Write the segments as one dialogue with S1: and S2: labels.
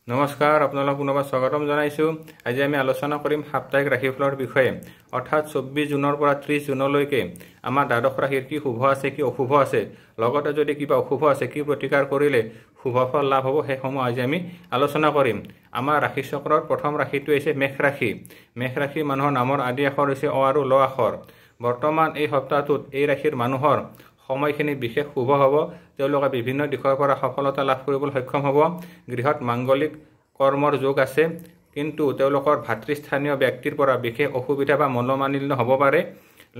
S1: নমস্কাৰ, আপোনালোক পুনৰবাৰ স্বাগতম জনাইছোঁ। আজি আমি আলোচনা কৰিম সাপ্তাহিক ৰাশিফলৰ বিষয়ে। অৰ্থাৎ 24 জুনৰ পৰা 30 জুনলৈকে আমাৰ দ্বাদশ ৰাশিৰ কি শুভ আছে, কি অশুভ আছে, লগতে যদি কিবা অশুভ আছে কি প্ৰতিকাৰ কৰিলে শুভ ফল লাভ হ'ব, সেইসমূহ আজি আমি আলোচনা কৰিম। আমাৰ ৰাশিচক্ৰৰ প্ৰথম ৰাশিটো হৈছে মেষ ৰাশি। মেষ ৰাশি মানুহৰ নামৰ আদি আখৰ হৈছে অ আৰু ল আখৰ। বৰ্তমান এই সপ্তাহটোত এই ৰাশিৰ মানুহৰ সময়খিনি বিশেষ শুভ হ'ব। তেওঁলোকে বিভিন্ন দিশৰ পৰা সফলতা লাভ কৰিবলৈ সক্ষম হ'ব। গৃহত মাংগলিক কৰ্মৰ যোগ আছে, কিন্তু তেওঁলোকৰ ভাতৃস্থানীয় ব্যক্তিৰ পৰা বিশেষ অসুবিধা বা মনোমালিন্য হ'ব পাৰে।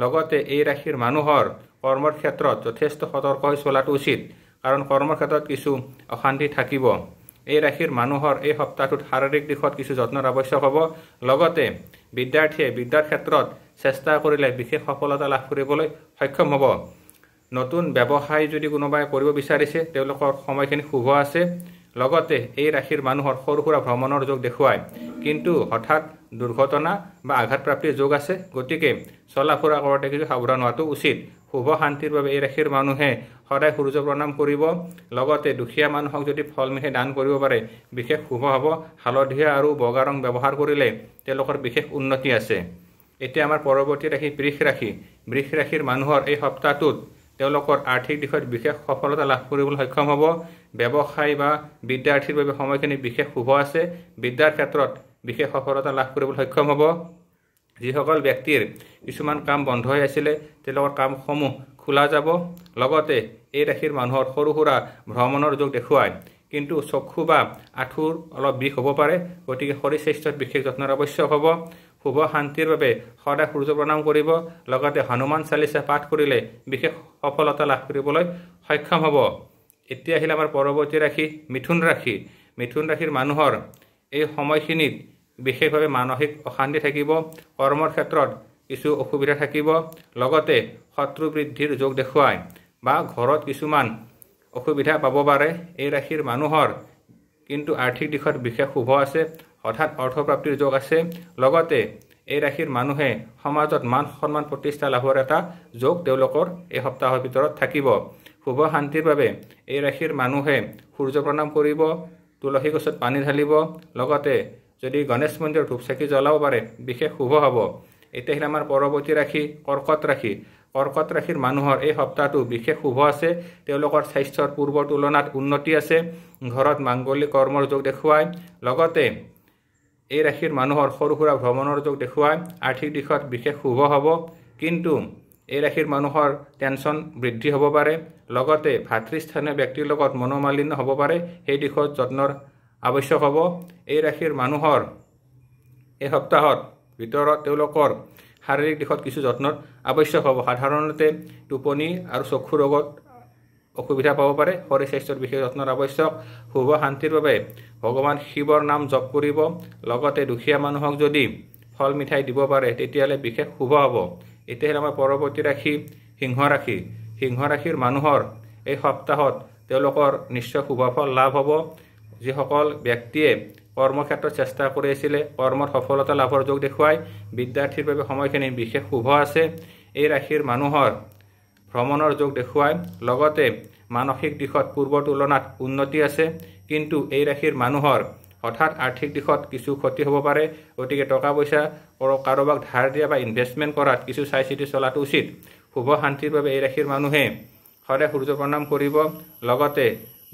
S1: লগতে এই ৰাশিৰ মানুহৰ কৰ্মৰ ক্ষেত্ৰত যথেষ্ট সতৰ্ক হৈ চলাটো উচিত, কাৰণ কৰ্মৰ ক্ষেত্ৰত কিছু অশান্তি থাকিব। এই ৰাশিৰ মানুহৰ এই সপ্তাহটোত শাৰীৰিক দিশত কিছু যত্নৰ আৱশ্যক হ'ব। লগতে বিদ্যাৰ্থীয়ে বিদ্যাৰ ক্ষেত্ৰত চেষ্টা কৰিলে বিশেষ সফলতা লাভ কৰিবলৈ সক্ষম হ'ব। নতুন ব্যৱসায় যদি কোনোবাই কৰিব বিচাৰিছে, তেওঁলোকৰ সময়খিনি শুভ আছে। লগতে এই ৰাশিৰ মানুহৰ সৰু সুৰা ভ্ৰমণৰ যোগ দেখুৱায়, কিন্তু হঠাৎ দুৰ্ঘটনা বা আঘাতপ্ৰাপ্তিৰ যোগ আছে। গতিকে চলা ফুৰা কৰোঁতে কিছু সাৱধান হোৱাটো উচিত। শুভ শান্তিৰ বাবে এই ৰাশিৰ মানুহে সদায় সূৰ্য প্ৰণাম কৰিব। লগতে দুখীয়া মানুহক যদি ফল মিঠাই দান কৰিব পাৰে, বিশেষ শুভ হ'ব। হালধীয়া আৰু বগা ৰং ব্যৱহাৰ কৰিলে তেওঁলোকৰ বিশেষ উন্নতি আছে। এতিয়া আমাৰ পৰৱৰ্তী ৰাশি বৃষ ৰাশি। বৃষ ৰাশিৰ মানুহৰ এই সপ্তাহটোত তেওঁলোকৰ আৰ্থিক দিশত বিশেষ সফলতা লাভ কৰিবলৈ সক্ষম হ'ব। ব্যৱসায় বা বিদ্যাৰ্থীৰ বাবে সময়খিনি বিশেষ শুভ আছে। বিদ্যাৰ ক্ষেত্ৰত বিশেষ সফলতা লাভ কৰিবলৈ সক্ষম হ'ব। যিসকল ব্যক্তিৰ কিছুমান কাম বন্ধ হৈ আছিলে, তেওঁলোকৰ কামসমূহ খোলা যাব। লগতে এই ৰাশিৰ মানুহৰ সৰু সুৰা ভ্ৰমণৰ যোগ দেখুৱায়, কিন্তু চক্ষু বা আঁঠুৰ অলপ বিষ হ'ব পাৰে। গতিকে শৰীৰ স্বাস্থ্যত বিশেষ যত্নৰ আৱশ্যক হ'ব। শুভ শান্তিৰ বাবে সদায় সূৰ্য প্ৰণাম কৰিব। লগতে হনুমান চালিচা পাঠ কৰিলে বিশেষ সফলতা লাভ কৰিবলৈ সক্ষম হ'ব। এতিয়া আহিলে আমাৰ পৰৱৰ্তী ৰাশি মিথুন ৰাশি। মিথুন ৰাশিৰ মানুহৰ এই সময়খিনিত বিশেষভাৱে মানসিক অশান্তি থাকিব। কৰ্মৰ ক্ষেত্ৰত কিছু অসুবিধা থাকিব। লগতে শত্ৰু বৃদ্ধিৰ যোগ দেখুৱায় বা ঘৰত কিছুমান অসুবিধা পাব পাৰে। এই ৰাশিৰ মানুহৰ কিন্তু আৰ্থিক দিশত বিশেষ শুভ আছে। হঠাৎ অৰ্থপ্ৰাপ্তিৰ যোগ আছে। লগতে এই ৰাশিৰ মানুহে সমাজত মান সন্মান প্ৰতিষ্ঠা লাভৰ এটা যোগ তেওঁলোকৰ এই সপ্তাহৰ ভিতৰত থাকিব। শুভ শান্তিৰ বাবে এই ৰাশিৰ মানুহে সূৰ্য প্ৰণাম কৰিব, তুলসী গছত পানী ঢালিব। লগতে যদি গণেশ মন্দিৰৰ ধূপ চাকি জ্বলাব পাৰে, বিশেষ শুভ হ'ব। এতিয়া আহিলে আমাৰ পৰৱৰ্তী ৰাশি কৰ্কট ৰাশি। কৰ্কট ৰাশিৰ মানুহৰ এই সপ্তাহটো বিশেষ শুভ আছে। তেওঁলোকৰ স্বাস্থ্যৰ পূৰ্বৰ তুলনাত উন্নতি আছে। ঘৰত মাংগলিক কৰ্মৰ যোগ দেখুৱায়। লগতে এই ৰাশিৰ মানুহৰ সৰু সুৰা ভ্ৰমণৰ যোগ দেখুৱায়। আৰ্থিক দিশত বিশেষ শুভ হ'ব, কিন্তু এই ৰাশিৰ মানুহৰ টেনশ্যন বৃদ্ধি হ'ব পাৰে। লগতে ভাতৃস্থানীয় ব্যক্তিৰ লগত মনোমালিন্য হ'ব পাৰে। সেই দিশত যত্নৰ আৱশ্যক হ'ব। এই ৰাশিৰ মানুহৰ এই সপ্তাহত ভিতৰত তেওঁলোকৰ শাৰীৰিক দিশত কিছু যত্নৰ আৱশ্যক হ'ব। সাধাৰণতে টোপনি আৰু চক্ষু ৰোগত অসুবিধা পাব পাৰে। শৰীৰ স্বাস্থ্যৰ বিশেষ যত্নৰ আৱশ্যক। শুভ শান্তিৰ বাবে ভগৱান শিৱৰ নাম জপ কৰিব। লগতে দুখীয়া মানুহক যদি ফল মিঠাই দিব পাৰে, তেতিয়াহ'লে বিশেষ শুভ হ'ব। এতিয়া আমাৰ পৰৱৰ্তী ৰাশি সিংহ ৰাশি। সিংহ ৰাশিৰ মানুহৰ এই সপ্তাহত তেওঁলোকৰ নিশ্চয় শুভ ফল লাভ হ'ব। যিসকল ব্যক্তিয়ে কৰ্মক্ষেত্ৰত চেষ্টা কৰি আছিলে, কৰ্মত সফলতা লাভৰ যোগ দেখুৱায়। বিদ্যাৰ্থীৰ বাবে সময়খিনি বিশেষ শুভ আছে। এই ৰাশিৰ মানুহৰ ভ্ৰমণৰ যোগ দেখুৱায়। লগতে মানসিক দিশত পূৰ্বৰ তুলনাত উন্নতি আছে, কিন্তু এই ৰাশিৰ মানুহৰ হঠাৎ আৰ্থিক দিশত কিছু ক্ষতি হ'ব পাৰে। গতিকে টকা পইচা কাৰোবাক ধাৰ দিয়া বা ইনভেষ্টমেণ্ট কৰাত কিছু চাই চিতি চলাটো উচিত। শুভ শান্তিৰ বাবে এই ৰাশিৰ মানুহে সদায় সূৰ্য প্ৰণাম কৰিব। লগতে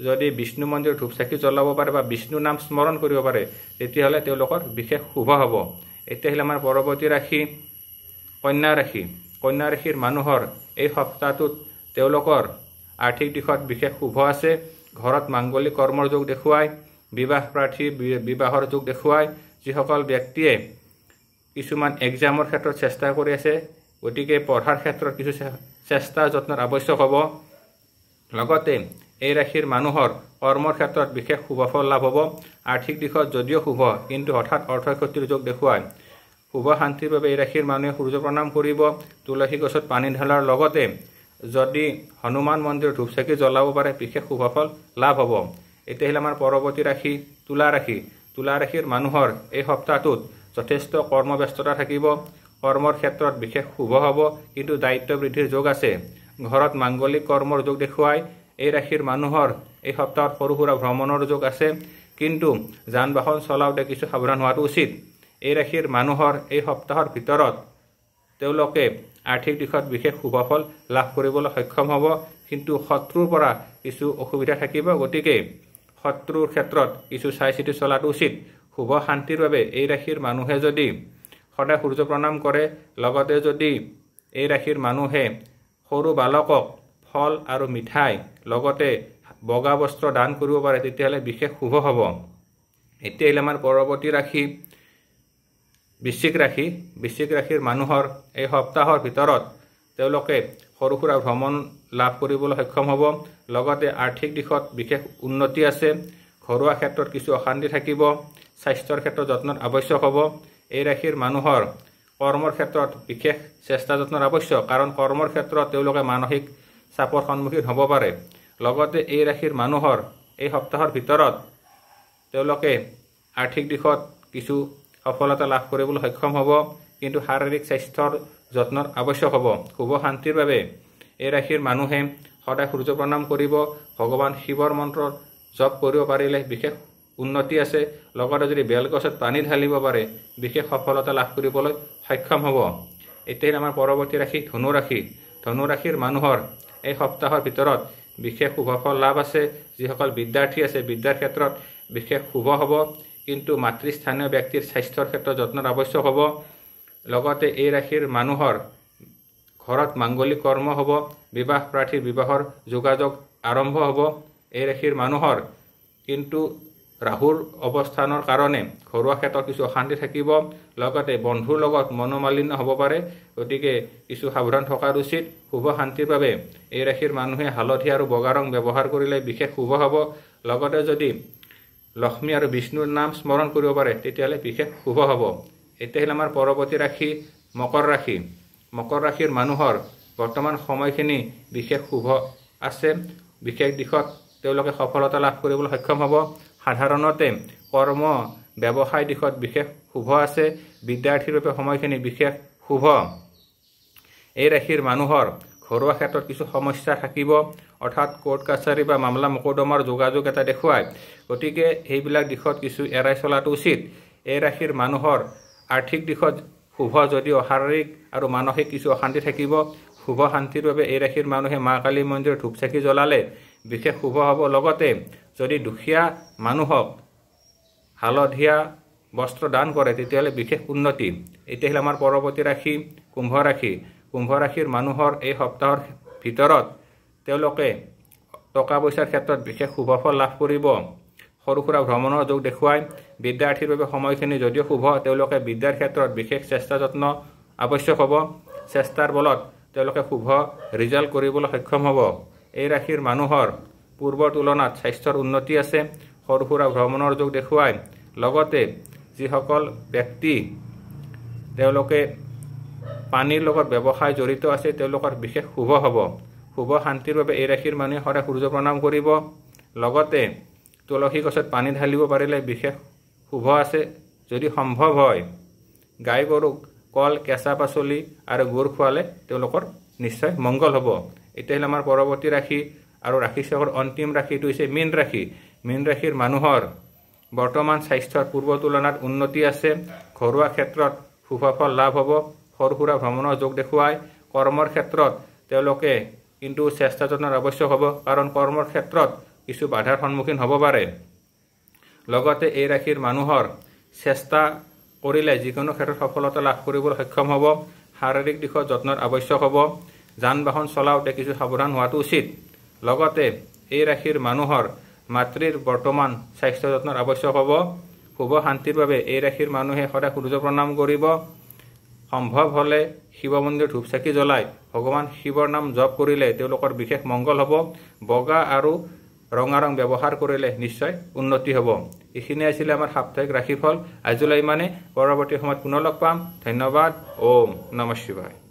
S1: যদি বিষ্ণু মন্দিৰৰ ধূপ চাকি জ্বলাব পাৰে বা বিষ্ণু নাম স্মৰণ কৰিব পাৰে, তেতিয়াহ'লে তেওঁলোকৰ বিশেষ শুভ হ'ব। এতিয়া আহিলে আমাৰ পৰৱৰ্তী ৰাশি কন্যা ৰাশি। কন্যা ৰাশিৰ মানুহৰ এই সপ্তাহটোত তেওঁলোকৰ আৰ্থিক দিশত বিশেষ শুভ আছে। ঘৰত মাংগলিক কৰ্মৰ যোগ দেখুৱায়। বিবাহ প্ৰাৰ্থী বিবাহৰ যোগ দেখুৱায়। যিসকল ব্যক্তিয়ে কিছুমান এক্সামৰ ক্ষেত্ৰত চেষ্টা কৰি আছে, গতিকে পঢ়াৰ ক্ষেত্ৰত কিছু চেষ্টা যত্নৰ আৱশ্যক হ'ব। লগতে এই ৰাশিৰ মানুহৰ কৰ্মৰ ক্ষেত্ৰত বিশেষ শুভ ফল লাভ হ'ব। আৰ্থিক দিশত যদিও শুভ, কিন্তু হঠাৎ অৰ্থ ক্ষতিৰ যোগ দেখুৱায়। শুভ শান্তিৰ বাবে এই ৰাশিৰ মানুহে সূৰ্য প্ৰণাম কৰিব, তুলসী গছত পানী ঢালাৰ লগতে যদি হনুমান মন্দিৰৰ ধূপ চাকি জ্বলাব পাৰে, বিশেষ শুভ ফল লাভ হ'ব। এতিয়া আহিলে আমাৰ পৰৱৰ্তী ৰাশি তুলা ৰাশি। তুলা ৰাশিৰ মানুহৰ এই সপ্তাহটোত যথেষ্ট কৰ্মব্যস্ততা থাকিব। কৰ্মৰ ক্ষেত্ৰত বিশেষ শুভ হ'ব, কিন্তু দায়িত্ব বৃদ্ধিৰ যোগ আছে। ঘৰত মাংগলিক কৰ্মৰ যোগ দেখুৱায়। এই ৰাশিৰ মানুহৰ এই সপ্তাহত সৰু সুৰা ভ্ৰমণৰ যোগ আছে। কিন্তু যান বাহন চলাওঁতে কিছু সাৱধান হোৱাটো উচিত। এই ৰাশিৰ মানুহৰ এই সপ্তাহৰ ভিতৰত তেওঁলোকে আৰ্থিক দিশত বিশেষ শুভফল লাভ কৰিবলৈ সক্ষম হ'ব, কিন্তু শত্ৰুৰ পৰা কিছু অসুবিধা থাকিব। গতিকে শত্ৰুৰ ক্ষেত্ৰত কিছু চাই চিতি চলাটো উচিত। শুভ শান্তিৰ বাবে এই ৰাশিৰ মানুহে যদি সদায় সূৰ্য প্ৰণাম কৰে, লগতে যদি এই ৰাশিৰ মানুহে সৰু বালকক ফল আৰু মিঠাই লগতে বগা বস্ত্ৰ দান কৰিব পাৰে, তেতিয়াহ'লে বিশেষ শুভ হ'ব। এতিয়া আহিলে আমাৰ পৰৱৰ্তী ৰাশি বৃশ্চিক ৰাশি। বৃশ্চিক ৰাশিৰ মানুহৰ এই সপ্তাহৰ ভিতৰত তেওঁলোকে সৰু সুৰা ভ্ৰমণ লাভ কৰিবলৈ সক্ষম হ'ব, লগতে আৰ্থিক দিশত বিশেষ উন্নতি আছে। ঘৰুৱা ক্ষেত্ৰত কিছু অশান্তি থাকিব, স্বাস্থ্যৰ ক্ষেত্ৰত যত্নৰ আৱশ্যক হ'ব। এই ৰাশিৰ মানুহৰ কৰ্মৰ ক্ষেত্ৰত বিশেষ চেষ্টা যত্নৰ আৱশ্যক, কাৰণ কৰ্মৰ ক্ষেত্ৰত তেওঁলোকে মানসিক চাপৰ সন্মুখীন হ'ব পাৰে। লগতে এই ৰাশিৰ মানুহৰ এই সপ্তাহৰ ভিতৰত তেওঁলোকে আৰ্থিক দিশত কিছু সফলতা লাভ কৰিবলৈ সক্ষম হ'ব, কিন্তু শাৰীৰিক স্বাস্থ্যৰ যত্নৰ আৱশ্যক হ'ব। শুভ শান্তিৰ বাবে এই ৰাশিৰ মানুহে সদায় সূৰ্য প্ৰণাম কৰিব, ভগৱান শিৱৰ মন্ত্ৰ জপ কৰিব পাৰিলে বিশেষ উন্নতি আছে। লগতে যদি বেলগছত পানী ঢালিব পাৰে, বিশেষ সফলতা লাভ কৰিবলৈ সক্ষম হ'ব। এতিয়া আমাৰ পৰৱৰ্তী ৰাশি ধনু ৰাশি। ধনু ৰাশিৰ মানুহৰ এই সপ্তাহৰ ভিতৰত বিশেষ শুভফল লাভ আছে। যিসকল বিদ্যাৰ্থী আছে, বিদ্যাৰ ক্ষেত্ৰত বিশেষ শুভ হ'ব, কিন্তু মাতৃস্থানীয় ব্যক্তিৰ স্বাস্থ্যৰ ক্ষেত্ৰত যত্নৰ আৱশ্যক হ'ব। লগতে এই ৰাশিৰ মানুহৰ ঘৰত মাংগলিক কৰ্ম হ'ব, বিবাহ প্ৰাৰ্থীৰ বিবাহৰ যোগাযোগ আৰম্ভ হ'ব। এই ৰাশিৰ মানুহৰ কিন্তু ৰাহুৰ অৱস্থানৰ কাৰণে ঘৰুৱা ক্ষেত্ৰত কিছু অশান্তি থাকিব, লগতে বন্ধুৰ লগত মনোমালিন্য হ'ব পাৰে। গতিকে কিছু সাৱধান থকাৰ উচিত। শুভ শান্তিৰ বাবে এই ৰাশিৰ মানুহে হালধীয়া আৰু বগা ৰং ব্যৱহাৰ কৰিলে বিশেষ শুভ হ'ব। লগতে যদি লক্ষ্মী আৰু বিষ্ণুৰ নাম স্মৰণ কৰিব পাৰে, তেতিয়াহ'লে বিশেষ শুভ হ'ব। এতিয়া আহিলে আমাৰ পৰৱৰ্তী ৰাশি মকৰ ৰাশি। মকৰ ৰাশিৰ মানুহৰ বৰ্তমান সময়খিনি বিশেষ শুভ আছে। বিশেষ দিশত তেওঁলোকে সফলতা লাভ কৰিবলৈ সক্ষম হ'ব। সাধাৰণতে কৰ্ম ব্যৱসায় দিশত বিশেষ শুভ আছে। বিদ্যাৰ্থীৰ বাবে সময়খিনি বিশেষ শুভ। এই ৰাশিৰ মানুহৰ ঘৰুৱা ক্ষেত্ৰত কিছু সমস্যা থাকিব, অৰ্থাৎ কোৰ্ট কাছাৰী বা মামলা মোকদ্দমাৰ যোগাযোগ এটা দেখুৱায়। গতিকে সেইবিলাক দিশত কিছু এৰাই চলাটো উচিত। এই ৰাশিৰ মানুহৰ আৰ্থিক দিশত শুভ যদিও শাৰীৰিক আৰু মানসিক কিছু অশান্তি থাকিব। শুভ শান্তিৰ বাবে এই ৰাশিৰ মানুহে মা কালী মন্দিৰত ধূপ চাকি জ্বলালে বিশেষ শুভ হ'ব। লগতে যদি দুখীয়া মানুহক হালধীয়া বস্ত্ৰ দান কৰে, তেতিয়াহ'লে বিশেষ উন্নতি। এতিয়া আহিলে আমাৰ পৰৱৰ্তী ৰাশি কুম্ভ ৰাশি। কুম্ভ ৰাশিৰ মানুহৰ এই সপ্তাহৰ ভিতৰত তেওঁলোকে টকা পইচাৰ ক্ষেত্ৰত বিশেষ শুভফল লাভ কৰিব। সৰু সুৰা ভ্ৰমণৰ যোগ দেখুৱায়। বিদ্যাৰ্থীৰ বাবে সময়খিনি যদিও শুভ, তেওঁলোকে বিদ্যাৰ ক্ষেত্ৰত বিশেষ চেষ্টা যত্ন আৱশ্যক হ'ব। চেষ্টাৰ বলত তেওঁলোকে শুভ ৰিজাল্ট কৰিবলৈ সক্ষম হ'ব। এই ৰাশিৰ মানুহৰ পূৰ্বৰ তুলনাত স্বাস্থ্যৰ উন্নতি আছে। সৰু সুৰা ভ্ৰমণৰ যোগ দেখুৱায়। লগতে যিসকল ব্যক্তি তেওঁলোকে পানীৰ লগত ব্যৱসায় জড়িত আছে, তেওঁলোকৰ বিশেষ শুভ হ'ব। শুভ শান্তিৰ বাবে এই ৰাশিৰ মানুহে সদায় সূৰ্য প্ৰণাম কৰিব। লগতে তুলসী গছত পানী ঢালিব পাৰিলে বিশেষ শুভ আছে। যদি সম্ভৱ হয় গাই গৰুক কল, কেঁচা পাচলি আৰু গুৰ খোৱালে তেওঁলোকৰ নিশ্চয় মংগল হ'ব। এতিয়া হ'ল আমাৰ পৰৱৰ্তী ৰাশি আৰু ৰাশি চক্ৰৰ অন্তিম ৰাশিটো হৈছে মীন ৰাশি। মীন ৰাশিৰ মানুহৰ বৰ্তমান স্বাস্থ্যৰ পূৰ্বৰ তুলনাত উন্নতি আছে। ঘৰুৱা ক্ষেত্ৰত শুভফল লাভ হ'ব। সৰু সুৰা ভ্ৰমণৰ যোগ দেখুৱায়। কৰ্মৰ ক্ষেত্ৰত তেওঁলোকে কিন্তু চেষ্টা যত্নৰ আৱশ্যক হ'ব, কাৰণ কৰ্মৰ ক্ষেত্ৰত কিছু বাধাৰ সন্মুখীন হ'ব পাৰে। লগতে এই ৰাশিৰ মানুহৰ চেষ্টা কৰিলে যিকোনো ক্ষেত্ৰত সফলতা লাভ কৰিবলৈ সক্ষম হ'ব। শাৰীৰিক দিশত যত্নৰ আৱশ্যক হ'ব। যান বাহন চলাওঁতে কিছু সাৱধান হোৱাটো উচিত। লগতে এই ৰাশিৰ মানুহৰ মাতৃৰ বৰ্তমান স্বাস্থ্য যত্নৰ আৱশ্যক হ'ব। শুভ শান্তিৰ বাবে এই ৰাশিৰ মানুহে সদায় সূৰ্য প্ৰণাম কৰিব। সম্ভৱ হ'লে শিৱ মন্দিৰত ধূপ চাকি জ্বলাই ভগৱান শিৱৰ নাম জপ কৰিলে তেওঁলোকৰ বিশেষ মংগল হ'ব। বগা আৰু ৰঙা ৰং ব্যৱহাৰ কৰিলে নিশ্চয় উন্নতি হ'ব। এইখিনি আছিলে আমাৰ সাপ্তাহিক ৰাশিফল। আজিলৈ ইমানে। পৰৱৰ্তী সময়ত পুনৰ লগ পাম। ধন্যবাদ। ওম নমঃ শিৱায়।